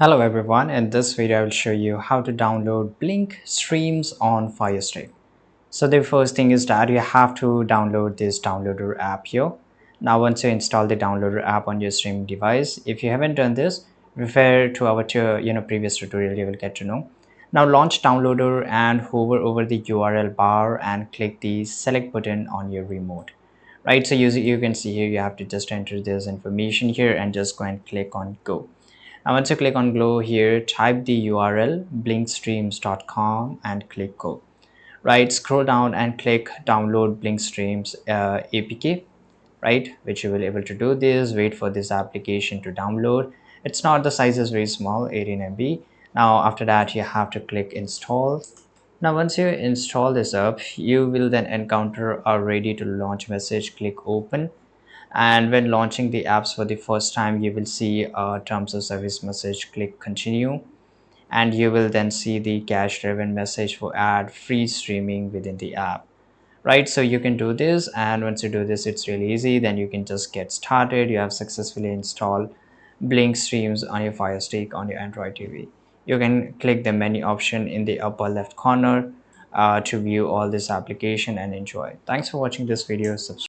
Hello everyone, in this video I will show you how to download Blink Streams on Firestick. So the first thing is that you have to download this downloader app here. Now once you install the downloader app on your streaming device, if you haven't done this, refer to our previous tutorial, you will get to know. Now launch downloader and hover over the URL bar and click the select button on your remote. Right, so you can see here you have to just enter this information here and just go and click on go. Now once you click on Glow here, type the URL blinkstreams.com and click go. Right, scroll down and click download Blinkstreams APK, right, which you will able to do this. Wait for this application to download. It's not, the size is very small, 18 MB. Now after that you have to click install. Now once you install this up, you will then encounter a ready to launch message. Click open, and when launching the apps for the first time you will see a terms of service message. Click continue, and you will then see the cache driven message for ad free streaming within the app. Right, so you can do this, and once you do this it's really easy. Then you can just get started. You have successfully installed Blink Streams on your Fire Stick on your Android TV. You can click the menu option in the upper left corner to view all this application and enjoy. Thanks for watching this video. Subscribe.